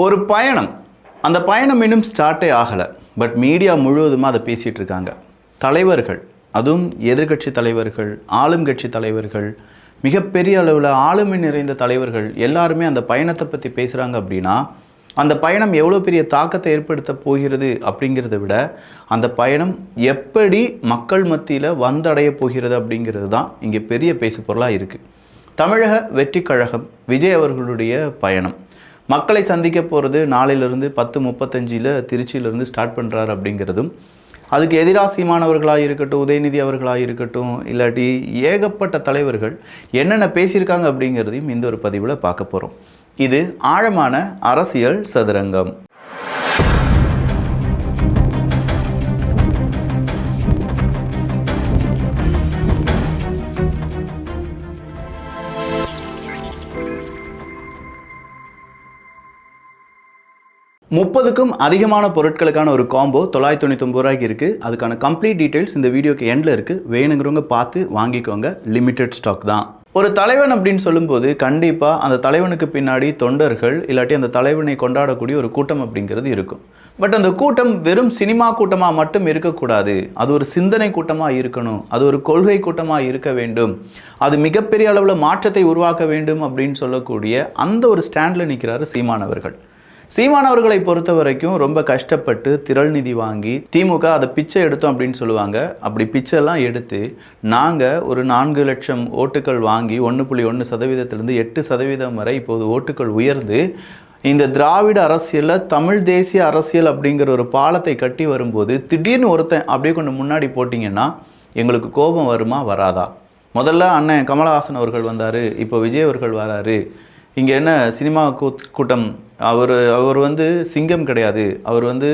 ஒரு பயணம், அந்த பயணம் இன்னும் ஸ்டார்ட்டே ஆகலை. பட் மீடியா முழுவதுமாக அதை பேசிகிட்டு இருக்காங்க. தலைவர்கள், அதுவும் எதிர்கட்சி தலைவர்கள், ஆளும் கட்சி தலைவர்கள், மிகப்பெரிய அளவில் ஆளுமை நிறைந்த தலைவர்கள் எல்லாருமே அந்த பயணத்தை பற்றி பேசுகிறாங்க. அப்படின்னா அந்த பயணம் எவ்வளோ பெரிய தாக்கத்தை ஏற்படுத்த போகிறது அப்படிங்கிறத விட அந்த பயணம் எப்படி மக்கள் மத்தியில் வந்தடைய போகிறது அப்படிங்கிறது தான் இங்கே பெரிய பேசு பொருளாக இருக்குது. தமிழக வெற்றி கழகம் விஜய் அவர்களுடைய பயணம் மக்களை சந்திக்க போகிறது நாளையிலிருந்து 10:35 திருச்சியிலிருந்து ஸ்டார்ட் பண்ணுறாரு அப்படிங்கிறதும், அதுக்கு எதிராக சீமானவர்களாக இருக்கட்டும், உதயநிதி அவர்களாக இருக்கட்டும், இல்லாட்டி ஏகப்பட்ட தலைவர்கள் என்னென்ன பேசியிருக்காங்க அப்படிங்கிறதையும் இந்த ஒரு பதிவில் பார்க்க போகிறோம். இது ஆழமான அரசியல் சதுரங்கம். முப்பதுக்கும் அதிகமான பொருட்களுக்கான ஒரு காம்போ 999 ரூபாய்க்கு இருக்குது. அதுக்கான கம்ப்ளீட் டீட்டெயில்ஸ் இந்த வீடியோக்கு எண்டில் இருக்குது. வேணுங்கிறவங்க பார்த்து வாங்கிக்கோங்க. லிமிட்டட் ஸ்டாக் தான். ஒரு தலைவன் அப்படின்னு சொல்லும்போது கண்டிப்பாக அந்த தலைவனுக்கு பின்னாடி தொண்டர்கள் இல்லாட்டி அந்த தலைவனை கொண்டாடக்கூடிய ஒரு கூட்டம் அப்படிங்கிறது இருக்கும். பட் அந்த கூட்டம் வெறும் சினிமா கூட்டமாக மட்டும் இருக்கக்கூடாது. அது ஒரு சிந்தனை கூட்டமாக இருக்கணும். அது ஒரு கொள்கை கூட்டமாக இருக்க வேண்டும். அது மிகப்பெரிய அளவில் மாற்றத்தை உருவாக்க வேண்டும் அப்படின்னு சொல்லக்கூடிய அந்த ஒரு ஸ்டாண்டில் நிற்கிறாரு சீமானவர்கள். சீமானவர்களை பொறுத்த வரைக்கும் ரொம்ப கஷ்டப்பட்டு திரள் நிதி வாங்கி திமுக அதை பிச்சை எடுத்தோம் அப்படின்னு சொல்லுவாங்க. அப்படி பிச்சைலாம் எடுத்து நாங்கள் ஒரு 4 லட்சம் ஓட்டுகள் வாங்கி 1.1% 8% வரை இப்போது ஓட்டுகள் உயர்ந்து இந்த திராவிட அரசியலில் தமிழ் தேசிய அரசியல் அப்படிங்கிற ஒரு பாலத்தை கட்டி வரும்போது திடீர்னு ஒருத்தன் அப்படியே கொண்டு முன்னாடி போட்டிங்கன்னா எங்களுக்கு கோபம் வருமா வராதா? முதல்ல அண்ணன் கமலஹாசன் அவர்கள் வந்தார், இப்போ விஜய் அவர்கள் வராரு. இங்கே என்ன சினிமா கூட்டம்? அவர் வந்து சிங்கம் கிடையாது. அவர் வந்து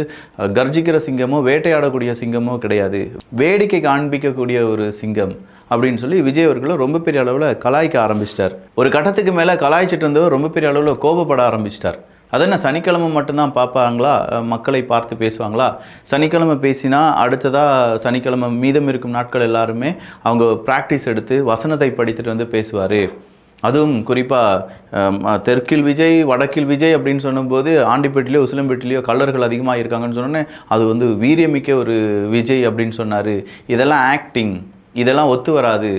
கர்ஜிக்கிற சிங்கமோ வேட்டையாடக்கூடிய சிங்கமோ கிடையாது. வேடிக்கை காண்பிக்கக்கூடிய ஒரு சிங்கம் அப்படின்னு சொல்லி விஜய் அவர்களை ரொம்ப பெரிய அளவில் கலாய்க்க ஆரம்பிச்சிட்டார். ஒரு கட்டத்துக்கு மேலே கலாய்ச்சிட்டு இருந்தவர் ரொம்ப பெரிய அளவில் கோபப்பட ஆரம்பிச்சிட்டார். அது என்ன சனிக்கிழமை மட்டும்தான் பார்ப்பாங்களா? மக்களை பார்த்து பேசுவாங்களா? சனிக்கிழமை பேசினா அடுத்ததாக சனிக்கிழமை மீதம் இருக்கும் நாட்கள் எல்லாருமே அவங்க ப்ராக்டிஸ் எடுத்து வசனத்தை படித்துட்டு வந்து பேசுவார். அதுவும் குறிப்பாக தெற்கில் விஜய் வடக்கில் விஜய் அப்படின்னு சொன்னும்போது ஆண்டிப்பேட்டிலையோ உசிலம்பேட்டிலையோ கல்லர்கள் அதிகமாக இருக்காங்கன்னு சொன்னோன்னே அது வந்து வீரியமிக்க ஒரு விஜய் அப்படின்னு சொன்னார். இதெல்லாம் ஆக்டிங், இதெல்லாம் ஒத்து வராது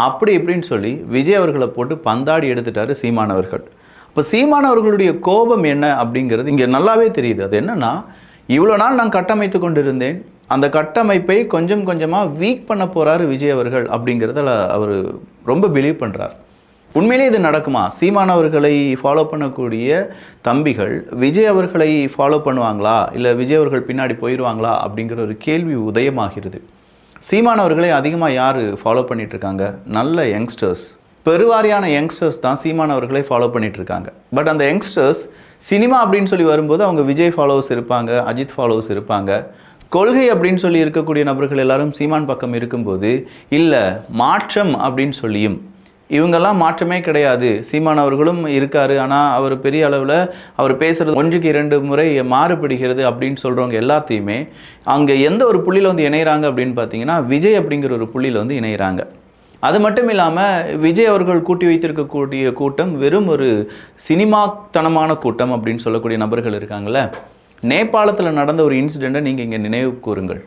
அப்படி இப்படின்னு சொல்லி விஜய் அவர்களை போட்டு பந்தாடி எடுத்துட்டார் சீமானவர்கள். இப்போ சீமானவர்களுடைய கோபம் என்ன அப்படிங்கிறது இங்கே நல்லாவே தெரியுது. அது என்னென்னா, இவ்வளோ நாள் நான் கட்டமைத்து கொண்டு இருந்தேன், அந்த கட்டமைப்பை கொஞ்சம் கொஞ்சமாக வீக் பண்ண போகிறாரு விஜய் அவர்கள் அப்படிங்கிறத அவர் ரொம்ப பிலீவ் பண்ணுறார். உண்மையிலே இது நடக்குமா? சீமானவர்களை ஃபாலோ பண்ணக்கூடிய தம்பிகள் விஜய் அவர்களை ஃபாலோ பண்ணுவாங்களா, இல்லை விஜய் அவர்கள் பின்னாடி போயிடுவாங்களா அப்படிங்கிற ஒரு கேள்வி உதயமாகிறது. சீமானவர்களை அதிகமாக யார் ஃபாலோ பண்ணிகிட்ருக்காங்க? நல்ல யங்ஸ்டர்ஸ், பெருவாரியான யங்ஸ்டர்ஸ் தான் சீமானவர்களை ஃபாலோ பண்ணிகிட்ருக்காங்க. பட் அந்த யங்ஸ்டர்ஸ் சினிமா அப்படின்னு சொல்லி வரும்போது அவங்க விஜய் ஃபாலோவர்ஸ் இருப்பாங்க, அஜித் ஃபாலோவர்ஸ் இருப்பாங்க. கொள்கை அப்படின்னு சொல்லி இருக்கக்கூடிய நபர்கள் எல்லாரும் சீமான் பக்கம் இருக்கும்போது இல்லை மாற்றம் அப்படின்னு சொல்லியும் இவங்கெல்லாம் மாற்றமே கிடையாது, சீமானவர்களும் இருக்கார், ஆனால் அவர் பெரிய அளவில் அவர் பேசுகிறது 1க்கு 2 முறை மாறுபடுகிறது அப்படின்னு சொல்கிறவங்க எல்லாத்தையுமே அங்கே எந்த ஒரு புள்ளியில் வந்து இணைகிறாங்க அப்படின்னு பார்த்தீங்கன்னா விஜய் அப்படிங்கிற ஒரு புள்ளியில் வந்து இணைகிறாங்க. அது மட்டும் இல்லாமல் விஜய் அவர்கள் கூட்டி வைத்திருக்கக்கூடிய கூட்டம் வெறும் ஒரு சினிமாத்தனமான கூட்டம் அப்படின்னு சொல்லக்கூடிய நபர்கள் இருக்காங்கள்ல. நேபாளத்தில் நடந்த ஒரு இன்சிடெண்ட்டை நீங்கள் இங்கே நினைவு கூறுங்கள்.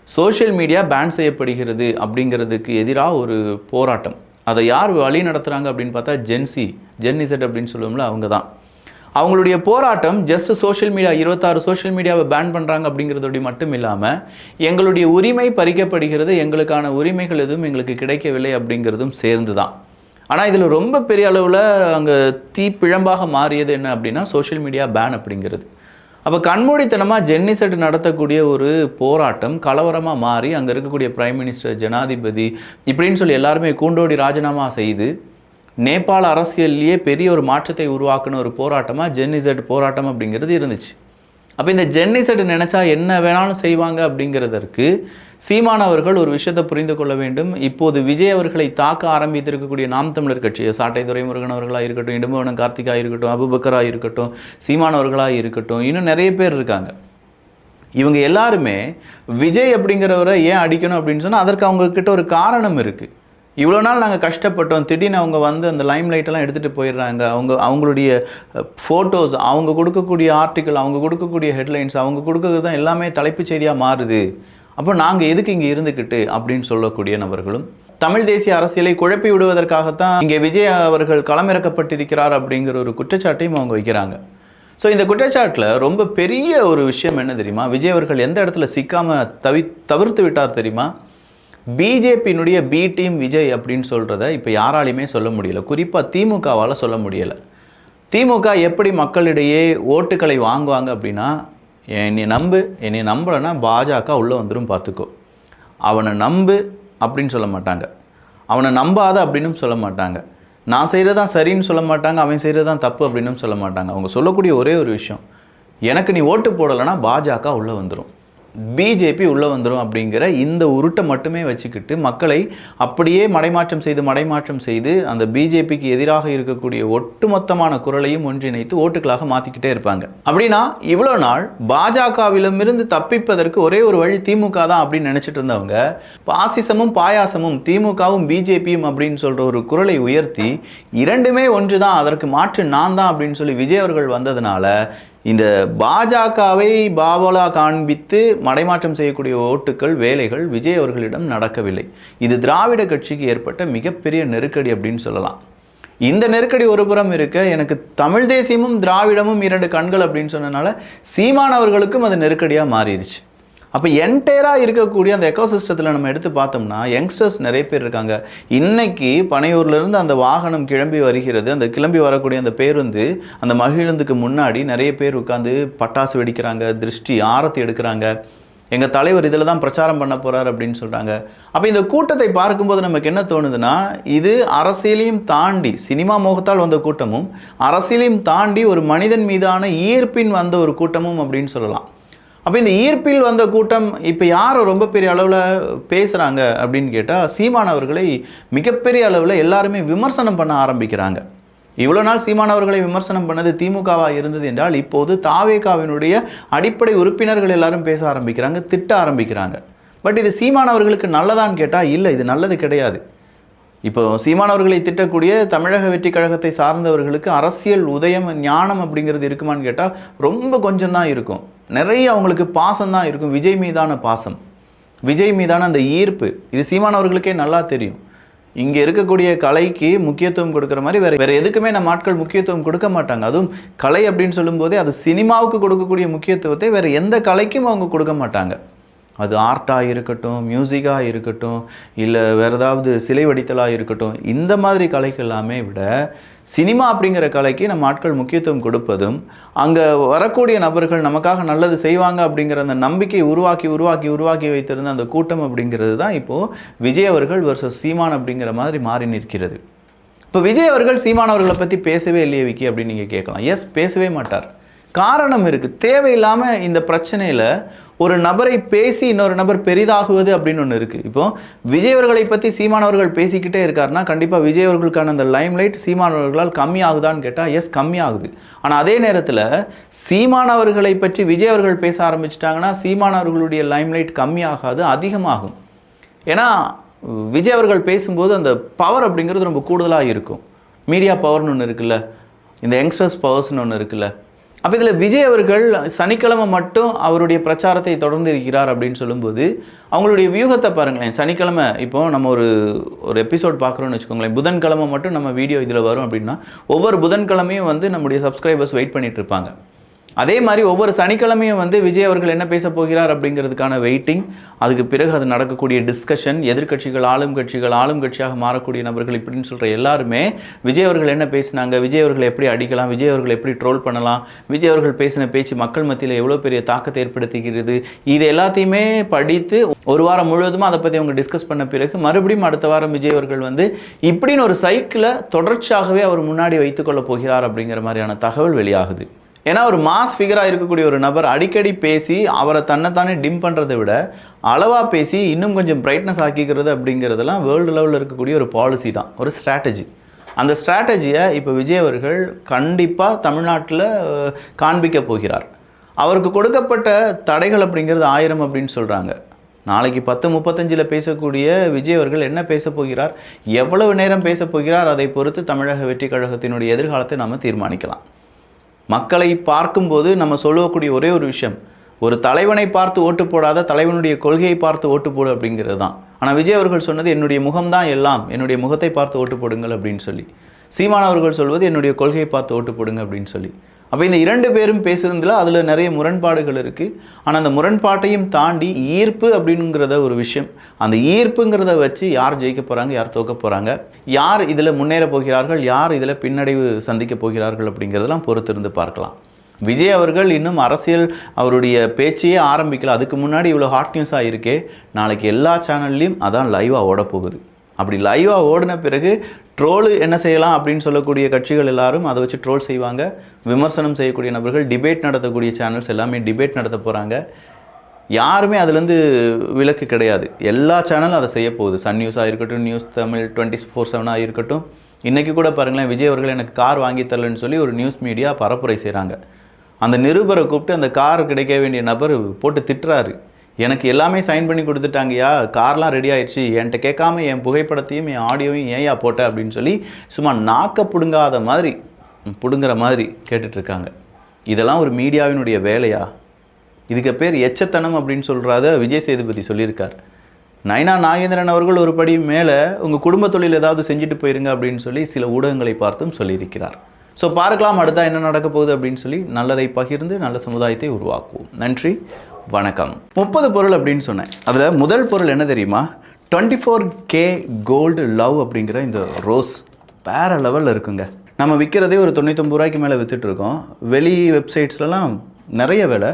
சோஷியல் மீடியா பேன் செய்யப்படுகிறது அப்படிங்கிறதுக்கு எதிராக ஒரு போராட்டம். அதை யார் வழி நடத்துகிறாங்க அப்படின்னு பார்த்தா ஜென்இசட் அப்படின்னு சொல்லுவோம்ல, அவங்க தான். அவங்களுடைய போராட்டம் ஜஸ்ட் சோஷியல் மீடியா 26 சோஷியல் மீடியாவை பேன் பண்ணுறாங்க அப்படிங்கிறதோடைய மட்டும் இல்லாமல் எங்களுடைய உரிமை பறிக்கப்படுகிறது, எங்களுக்கான உரிமைகள் எதுவும் எங்களுக்கு கிடைக்கவில்லை அப்படிங்கிறதும் சேர்ந்து தான். ஆனால் இதில் ரொம்ப பெரிய அளவில் அங்கே தீப்பிழம்பாக மாறியது என்ன அப்படின்னா சோஷியல் மீடியா பேன் அப்படிங்கிறது. அப்போ கண்மூடித்தனமாக ஜென்இசட் நடத்தக்கூடிய ஒரு போராட்டம் கலவரமாக மாறி அங்கே இருக்கக்கூடிய பிரைம் மினிஸ்டர், ஜனாதிபதி இப்படின்னு சொல்லி எல்லாருமே கூண்டோடி ராஜினாமா செய்து நேபாள அரசியல்லையே பெரிய ஒரு மாற்றத்தை உருவாக்குன ஒரு போராட்டமாக ஜென்இசட் போராட்டம் அப்படிங்கிறது இருந்துச்சு. அப்போ இந்த ஜென்இசட் நினச்சா என்ன வேணாலும் செய்வாங்க அப்படிங்கிறதற்கு சீமானவர்கள் ஒரு விஷயத்தை புரிந்து கொள்ள வேண்டும். இப்போது விஜய் அவர்களை தாக்க ஆரம்பித்திருக்கக்கூடிய நாம் தமிழர் கட்சி, சாட்டை துரைமுருகன் அவர்களாக இருக்கட்டும், இடும்பவனம் கார்த்திகா இருக்கட்டும், அபுபக்கராக இருக்கட்டும், சீமானவர்களாக இருக்கட்டும், இன்னும் நிறைய பேர் இருக்காங்க. இவங்க எல்லாருமே விஜய் அப்படிங்கிறவரை ஏன் அடிக்கணும் அப்படின்னு சொன்னால் அதற்கு அவங்கக்கிட்ட ஒரு காரணம் இருக்குது. இவ்வளோ நாள் நாங்கள் கஷ்டப்பட்டோம், திடீர்னு அவங்க வந்து அந்த லைம் லைட்டெல்லாம் எடுத்துகிட்டு போயிடுறாங்க. அவங்களுடைய ஃபோட்டோஸ், அவங்க கொடுக்கக்கூடிய ஆர்டிக்கல், அவங்க கொடுக்கக்கூடிய ஹெட்லைன்ஸ், அவங்க கொடுக்கறது தான் எல்லாமே தலைப்புச் செய்தியாக மாறுது. அப்போ நாங்கள் எதுக்கு இங்கே இருந்துக்கிட்டு அப்படின்னு சொல்லக்கூடிய நபர்களும், தமிழ் தேசிய அரசியலை குழப்பி விடுவதற்காகத்தான் இங்கே விஜய் அவர்கள் களமிறக்கப்பட்டிருக்கிறார் அப்படிங்கிற ஒரு குற்றச்சாட்டையும் அவங்க வைக்கிறாங்க. ஸோ இந்த குற்றச்சாட்டில் ரொம்ப பெரிய ஒரு விஷயம் என்ன தெரியுமா? விஜய் அவர்கள் எந்த இடத்துல சிக்காமல் தவிர்த்து விட்டார் தெரியுமா? பிஜேபியினுடைய பி டீம் விஜய் அப்படின்னு சொல்கிறத இப்போ யாராலையுமே சொல்ல முடியல. குறிப்பாக திமுகவால் சொல்ல முடியலை. திமுக எப்படி மக்களிடையே ஓட்டுக்களை வாங்குவாங்க அப்படின்னா, என்னை நம்பலைன்னா பாஜக உள்ளே வந்துடும் பார்த்துக்கோ, அவனை நம்பு அப்படின்னு சொல்ல மாட்டாங்க, அவனை நம்பாத அப்படின்னு சொல்ல மாட்டாங்க, நான் செய்கிறதான் சரின்னு சொல்ல மாட்டாங்க, அவன் செய்கிறதான் தப்பு அப்படின்னு சொல்ல மாட்டாங்க. அவங்க சொல்லக்கூடிய ஒரே ஒரு விஷயம், எனக்கு நீ ஓட்டு போடலைன்னா பாஜக உள்ளே வந்துடும், பிஜேபி உள்ளே வந்துடும் அப்படிங்கிற இந்த உருட்டை மட்டுமே வச்சுக்கிட்டு மக்களை அப்படியே மடைமாற்றம் செய்து அந்த பிஜேபிக்கு எதிராக இருக்கக்கூடிய ஒட்டுமொத்தமான குரலையும் ஒன்றிணைத்து ஓட்டுகளாக மாற்றிக்கிட்டே இருப்பாங்க. அப்படின்னா இவ்வளோ நாள் பாஜகவிடமிருந்து தப்பிப்பதற்கு ஒரே ஒரு வழி திமுக தான் அப்படின்னு நினச்சிட்டு இருந்தவங்க, பாசிசமும் பாயாசமும் திமுகவும் பிஜேபியும் அப்படின்னு சொல்கிற ஒரு குரலை உயர்த்தி இரண்டுமே ஒன்று தான், அதற்கு மாற்று நான் தான் அப்படின்னு சொல்லி விஜய் அவர்கள் வந்ததுனால இந்த பாஜகவை பாவலா காண்பித்து மடைமாற்றம் செய்யக்கூடிய ஓட்டுக்கள் வேலைகள் விஜய் அவர்களிடம் நடக்கவில்லை. இது திராவிட கட்சிக்கு ஏற்பட்ட மிகப்பெரிய நெருக்கடி அப்படின்னு சொல்லலாம். இந்த நெருக்கடி ஒரு புறம் இருக்க, எனக்கு தமிழ் தேசியமும் திராவிடமும் இரண்டு கண்கள் அப்படின்னு சொன்னனால சீமான் அவர்களுக்கும் அது நெருக்கடியாக மாறிடுச்சு. அப்போ என்டையராக இருக்கக்கூடிய அந்த எக்கோசிஸ்டத்தில் நம்ம எடுத்து பார்த்தோம்னா யங்ஸ்டர்ஸ் நிறைய பேர் இருக்காங்க. இன்னைக்கு பனையூர்லேருந்து அந்த வாகனம் கிளம்பி வருகிறது, அந்த கிளம்பி வரக்கூடிய அந்த பேருந்து, அந்த மகிழுந்துக்கு முன்னாடி நிறைய பேர் உட்காந்து பட்டாசு வெடிக்கிறாங்க, திருஷ்டி ஆரத்தி எடுக்கிறாங்க, எங்கள் தலைவர் இதில் தான் பிரச்சாரம் பண்ண போகிறார் அப்படின்னு சொல்கிறாங்க. அப்போ இந்த கூட்டத்தை பார்க்கும்போது நமக்கு என்ன தோணுதுன்னா, இது அரசியலையும் தாண்டி, சினிமா மோகத்தால் வந்த கூட்டமும் அரசியலையும் தாண்டி ஒரு மனிதன் மீதான ஈர்ப்பின் வந்த ஒரு கூட்டமும் அப்படின்னு சொல்லலாம். அப்போ இந்த ஈர்ப்பில் வந்த கூட்டம் இப்போ யார் ரொம்ப பெரிய அளவில் பேசுகிறாங்க அப்படின்னு கேட்டால், சீமான் அவர்களை மிகப்பெரிய அளவில் எல்லாருமே விமர்சனம் பண்ண ஆரம்பிக்கிறாங்க. இவ்வளோ நாள் சீமான் அவர்களை விமர்சனம் பண்ணது திமுகவாக இருந்தது என்றால், இப்போது தாவேகாவினுடைய அடிப்படை உறுப்பினர்கள் எல்லாரும் பேச ஆரம்பிக்கிறாங்க, திட்ட ஆரம்பிக்கிறாங்க. பட் இது சீமான் அவர்களுக்கு நல்லதான்னு கேட்டால் இல்லை, இது நல்லது கிடையாது. இப்போ சீமான் அவர்களை திட்டக்கூடிய தமிழக வெற்றி கழகத்தை சார்ந்தவர்களுக்கு அரசியல் உதயம் ஞானம் அப்படிங்கிறது இருக்குமான்னு கேட்டால் ரொம்ப கொஞ்சம் தான் இருக்கும். நிறைய அவங்களுக்கு பாசம் தான் இருக்கும், விஜய் மீதான பாசம், விஜய் மீதான அந்த ஈர்ப்பு. இது சீமான் அவர்களுக்கே நல்லா தெரியும். இங்கே இருக்கக்கூடிய கலைக்கு முக்கியத்துவம் கொடுக்குற மாதிரி வேறு எதுக்குமே நம்ம ஆட்கள் முக்கியத்துவம் கொடுக்க மாட்டாங்க. அதுவும் கலை அப்படின்னு சொல்லும்போதே அது சினிமாவுக்கு கொடுக்கக்கூடிய முக்கியத்துவத்தை வேறு எந்த கலைக்கும் அவங்க கொடுக்க மாட்டாங்க. அது ஆர்ட்டாக இருக்கட்டும், மியூசிக்காக இருக்கட்டும், இல்லை வேறு ஏதாவது சிலை வடித்தலாக இருக்கட்டும், இந்த மாதிரி கலைக்கு எல்லாமே விட சினிமா அப்படிங்கிற கலைக்கு நம்ம ஆட்கள் முக்கியத்துவம் கொடுப்பதும், அங்கே வரக்கூடிய நபர்கள் நமக்காக நல்லது செய்வாங்க அப்படிங்கிற அந்த நம்பிக்கையை உருவாக்கி வைத்திருந்த அந்த கூட்டம் அப்படிங்கிறது தான் இப்போது விஜய் அவர்கள் வர்சஸ் சீமான் அப்படிங்கிற மாதிரி மாறி நிற்கிறது. இப்போ விஜய் அவர்கள் சீமான் அவர்களை பற்றி பேசவே இல்லையே விக்கி அப்படின்னு நீங்கள் கேட்கலாம். எஸ், பேசவே மாட்டார். காரணம் இருக்குது. தேவையில்லாமல் இந்த பிரச்சனையில் ஒரு நபரை பேசி இன்னொரு நபர் பெரிதாகுவது அப்படின்னு ஒன்று இருக்குது. இப்போது விஜய் அவர்களை பற்றி சீமான் அவர்கள் பேசிக்கிட்டே இருக்காருன்னா கண்டிப்பாக விஜய் அவர்களுக்கான அந்த லைம்லைட் சீமான் அவர்களால் கம்மியாகுதான்னு கேட்டால் எஸ், கம்மியாகுது. ஆனால் அதே நேரத்தில் சீமான் அவர்களை பற்றி விஜய் அவர்கள் பேச ஆரம்பிச்சிட்டாங்கன்னா சீமான் அவர்களுடைய லைம்லைட் கம்மியாகாது, அதிகமாகும். ஏன்னா விஜய் அவர்கள் பேசும்போது அந்த பவர் அப்படிங்கிறது ரொம்ப கூடுதலாக இருக்கும். மீடியா பவர்னு ஒன்று இருக்குல்ல, இந்த யங்ஸ்டர்ஸ் பவர்ஸ்னு ஒன்று இருக்குல்ல. அப்போ இதில் விஜய் அவர்கள் சனிக்கிழமை மட்டும் அவருடைய பிரச்சாரத்தை தொடர்ந்து இருக்கிறார் அப்படின்னு சொல்லும்போது அவங்களுடைய வியூகத்தை பாருங்களேன். சனிக்கிழமை இப்போது நம்ம ஒரு எபிசோட் பார்க்குறோன்னு வச்சுக்கோங்களேன், புதன்கிழமை மட்டும் நம்ம வீடியோ இதில் வரும் அப்படின்னா ஒவ்வொரு புதன்கிழமையும் நம்முடைய சப்ஸ்கிரைபர்ஸ் வெயிட் பண்ணிட்டு இருப்பாங்க. அதே மாதிரி ஒவ்வொரு சனிக்கிழமையும் விஜய் அவர்கள் என்ன பேச போகிறார் அப்படிங்கிறதுக்கான வெயிட்டிங், அதுக்கு பிறகு அது நடக்கக்கூடிய டிஸ்கஷன், எதிர்கட்சிகள் ஆளும் கட்சியாக மாறக்கூடிய நபர்கள் இப்படின்னு சொல்கிற எல்லாருமே விஜய் அவர்கள் என்ன பேசினாங்க, விஜய் அவர்களை எப்படி அடிக்கலாம், விஜய் அவர்களை எப்படி ட்ரோல் பண்ணலாம், விஜய் அவர்கள் பேசின பேச்சு மக்கள் மத்தியில் எவ்வளோ பெரிய தாக்கத்தை ஏற்படுத்துகிறது, இது எல்லாத்தையுமே படித்து ஒரு வாரம் முழுவதும் அதை பற்றி அவங்க டிஸ்கஸ் பண்ண பிறகு மறுபடியும் அடுத்த வாரம் விஜய் அவர்கள் இப்படின்னு ஒரு சைக்கிளை தொடர்ச்சியாகவே அவர் முன்னாடி வைத்துக்கொள்ள போகிறார் அப்படிங்கிற மாதிரியான தகவல் வெளியாகுது. ஏன்னா ஒரு மாஸ் ஃபிகராக இருக்கக்கூடிய ஒரு நபர் அடிக்கடி பேசி அவரை தன்னைத்தானே டிம் பண்ணுறதை விட அளவாக பேசி இன்னும் கொஞ்சம் பிரைட்னஸ் ஆக்கிக்கிறது அப்படிங்கிறதெல்லாம் வேர்ல்டு லெவலில் இருக்கக்கூடிய ஒரு பாலிசி தான், ஒரு ஸ்ட்ராட்டஜி. அந்த ஸ்ட்ராட்டஜியை இப்போ விஜய் அவர்கள் கண்டிப்பாக தமிழ்நாட்டில் காண்பிக்க போகிறார். அவருக்கு கொடுக்கப்பட்ட தடைகள் அப்படிங்கிறது 1000 அப்படின்னு சொல்கிறாங்க. நாளைக்கு 10:35 பேசக்கூடிய விஜய் அவர்கள் என்ன பேச போகிறார், எவ்வளவு நேரம் பேச போகிறார், அதை பொறுத்து தமிழக வெற்றி கழகத்தினுடைய எதிர்காலத்தை நம்ம தீர்மானிக்கலாம். மக்களை பார்க்கும்போது நம்ம சொல்லக்கூடிய ஒரே ஒரு விஷயம், ஒரு தலைவனை பார்த்து ஓட்டு போடாத, தலைவனுடைய கொள்கையை பார்த்து ஓட்டு போடு அப்படிங்கிறது தான். ஆனால் விஜய் அவர்கள் சொன்னது என்னுடைய முகம்தான் எல்லாம், என்னுடைய முகத்தை பார்த்து ஓட்டு போடுங்கள் அப்படின்னு சொல்லி. சீமான் அவர்கள் சொல்வது என்னுடைய கொள்கையை பார்த்து ஓட்டு போடுங்க அப்படின்னு சொல்லி. அப்போ இந்த 2 பேரும் பேசுறதுல அதில் நிறைய முரண்பாடுகள் இருக்குது. ஆனால் அந்த முரண்பாட்டையும் தாண்டி ஈர்ப்பு அப்படிங்கிறத ஒரு விஷயம், அந்த ஈர்ப்புங்கிறத வச்சு யார் ஜெயிக்க போகிறாங்க, யார் தோக்க போகிறாங்க, யார் இதில் முன்னேற போகிறார்கள், யார் இதில் பின்னடைவு சந்திக்க போகிறார்கள் அப்படிங்கிறதெல்லாம் பொறுத்திருந்து பார்க்கலாம். விஜய் அவர்கள் இன்னும் அரசியல் அவருடைய பேச்சையே ஆரம்பிக்கல. அதுக்கு முன்னாடி இவ்வளோ ஹாட் நியூஸாக இருக்கே, நாளைக்கு எல்லா சேனல்லையும் அதான் லைவாக ஓட போகுது. அப்படி லைவாக ஓடின பிறகு ட்ரோலு என்ன செய்யலாம் அப்படின்னு சொல்லக்கூடிய கட்சிகள் எல்லாரும் அதை வச்சு ட்ரோல் செய்வாங்க. விமர்சனம் செய்யக்கூடிய நபர்கள், டிபேட் நடத்தக்கூடிய சேனல்ஸ் எல்லாமே டிபேட் நடத்த போகிறாங்க. யாருமே அதுலேருந்து விலக்கு கிடையாது. எல்லா சேனலும் அதை செய்ய போகுது. சன் நியூஸாக இருக்கட்டும், நியூஸ் தமிழ் 24/7 இருக்கட்டும். இன்றைக்கி கூட பாருங்களேன், விஜய் அவர்கள் எனக்கு கார் வாங்கி தரலன்னு சொல்லி ஒரு நியூஸ் மீடியா பரப்புரை செய்கிறாங்க. அந்த நிருபரை கூப்பிட்டு அந்த கார் கிடைக்க வேண்டிய நபர் போட்டு திட்டுறாரு. எனக்கு எல்லாமே சைன் பண்ணி கொடுத்துட்டாங்கய்யா, கார்லாம் ரெடி ஆயிடுச்சு, என்கிட்ட கேட்காம என் புகைப்படத்தையும் என் ஆடியோவையும் ஏன்யா போட்ட அப்படின்னு சொல்லி சும்மா நாக்க பிடுங்காத மாதிரி பிடுங்குற மாதிரி கேட்டுட்ருக்காங்க. இதெல்லாம் ஒரு மீடியாவினுடைய வேலையா? இதுக்கு பேர் எச்சத்தனம் அப்படின்னு சொல்கிறாத விஜய் சேதுபதி சொல்லியிருக்கார். நயனா நாகேந்திரன் அவர்கள் ஒரு படி மேலே உங்கள் குடும்ப தொழில் ஏதாவது செஞ்சுட்டு போயிருங்க அப்படின்னு சொல்லி சில ஊடகங்களை பார்த்தும் சொல்லியிருக்கிறார். ஸோ பார்க்கலாம் அடுத்தா என்ன நடக்க போகுது அப்படின்னு சொல்லி. நல்லதை பகிர்ந்து நல்ல சமுதாயத்தை உருவாக்குவோம். நன்றி, வணக்கம். 30 பொருள் அப்படின்னு சொன்னேன். அதில் முதல் பொருள் என்ன தெரியுமா? 24K கோல்டு லவ் அப்படிங்கிற இந்த ரோஸ் வேறு லெவலில் இருக்குங்க. நம்ம விற்கிறதே ஒரு 99 ரூபாய்க்கு மேலே விற்றுட்ருக்கோம். வெளி வெப்சைட்ஸ்லாம் நிறைய வேலை.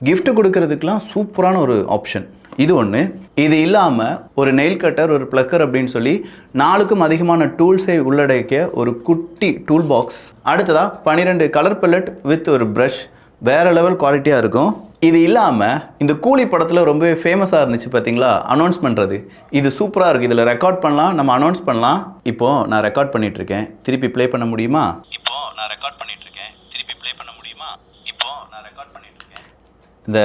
கிஃப்ட் கொடுக்கறதுக்கெலாம் சூப்பரான ஒரு ஆப்ஷன் இது ஒன்று. இது இல்லாமல் ஒரு நெயில் கட்டர், ஒரு ப்ளக்கர் அப்படின்னு சொல்லி 4க்கும் அதிகமான டூல்ஸை உள்ளடக்கிய ஒரு குட்டி டூல் பாக்ஸ். அடுத்ததாக 12 கலர் பெல்லட் வித் ஒரு ப்ரஷ், வேறு லெவல் குவாலிட்டியாக இருக்கும். இது இல்லாமல் இந்த கூலி படத்தில் ரொம்பவே ஃபேமஸாக இருந்துச்சு பார்த்தீங்களா அனௌன்ஸ் பண்ணுறது, இது சூப்பராக இருக்குது. இதில் ரெக்கார்ட் பண்ணலாம், நம்ம அனௌன்ஸ் பண்ணலாம். இப்போது நான் ரெக்கார்ட் பண்ணிகிட்ருக்கேன், திருப்பி ப்ளே பண்ண முடியுமா? இந்த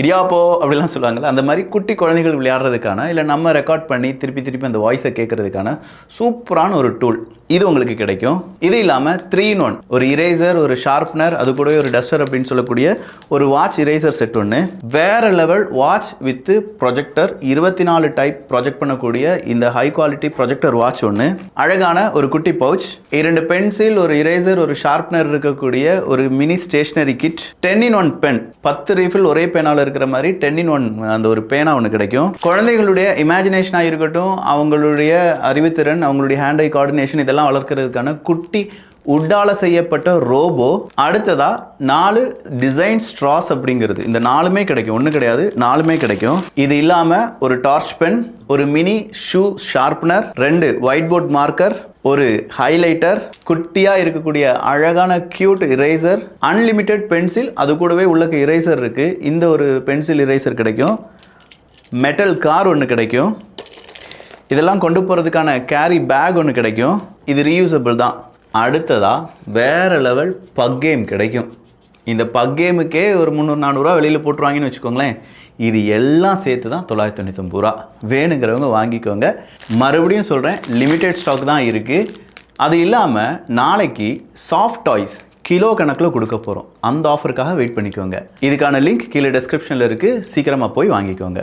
இடியாப்போ அப்படிலாம் சொல்லுவாங்கள்ல, அந்த மாதிரி குட்டி குழந்தைகள் விளையாடுறதுக்கான, இல்லை நம்ம ரெக்கார்ட் பண்ணி திருப்பி அந்த வாய்ஸை கேட்குறதுக்கான சூப்பரான ஒரு டூல் இது உங்களுக்கு கிடைக்கும். இது இல்லாமல் 3-in-1 ஒரு இரேசர், ஒரு ஷார்ப்னர், அது கூடவே ஒரு டஸ்டர் அப்படின்னு சொல்லக்கூடிய ஒரு வாட்ச் இரேசர் செட் ஒன்று. வேறு level watch with projector, 24 type project பண்ணக்கூடிய இந்த ஹை குவாலிட்டி ப்ரொஜெக்டர் வாட்ச் ஒன்று. அழகான ஒரு குட்டி பவுச், 2 பென்சில், ஒரு இரேசர், ஒரு ஷார்ப்னர் இருக்கக்கூடிய ஒரு mini stationery kit, 10-in-1 pen, 10 refill ஒரே பேனாவில் இருக்கிற மாதிரி 10-in-1 அந்த ஒரு பேனா ஒன்று கிடைக்கும். குழந்தைகளுடைய இமேஜினேஷனாக இருக்கட்டும், அவங்களுடைய அறிவுத்திறன், அவங்களுடைய ஹேண்ட் ஐ கோஆர்டினேஷன் இதெல்லாம் வளர்க்கறதுக்கான குட்டி உட்டால செய்யப்பட்ட ரோபோ. அடுத்ததா 4 டிசைன் ஸ்ட்ராஸ் அப்படிங்கிறது, இந்த 4மே கிடைக்கும், ஒன்று கிடையாது 4மே கிடைக்கும். இது இல்லாமல் ஒரு டார்ச் பென், ஒரு mini shoe sharpener, 2 white board marker, ஒரு ஹைலைட்டர், குட்டியாக இருக்கக்கூடிய அழகான கியூட் இரேசர், அன்லிமிட்டெட் பென்சில், அது கூடவே உள்ளக்கு இரேசர் இருக்குது. இந்த ஒரு பென்சில் இரேசர் கிடைக்கும். மெட்டல் கார் ஒன்று கிடைக்கும். இதெல்லாம் கொண்டு போகிறதுக்கான கேரி பேக் ஒன்று கிடைக்கும். இது ரீயூசபிள் தான். அடுத்ததாக வேறு லெவல் பக் கேம் கிடைக்கும். இந்த பக் கேமுக்கே ஒரு 300-400 ரூபா வெளியில் போட்டுருவாங்கன்னு வச்சுக்கோங்களேன். இது எல்லாம் சேர்த்து தான் 999 ரூபா. வேணுங்கிறவங்க வாங்கிக்கோங்க. மறுபடியும் சொல்கிறேன், லிமிட்டெட் ஸ்டாக் தான் இருக்குது. அது இல்லாமல் நாளைக்கு சாஃப்ட் டாய்ஸ் கிலோ கணக்கில் கொடுக்க போகிறோம். அந்த ஆஃபருக்காக வெயிட் பண்ணிக்கோங்க. இதுக்கான லிங்க் கீழே டெஸ்கிரிப்ஷனில் இருக்குது, சீக்கிரமாக போய் வாங்கிக்கோங்க.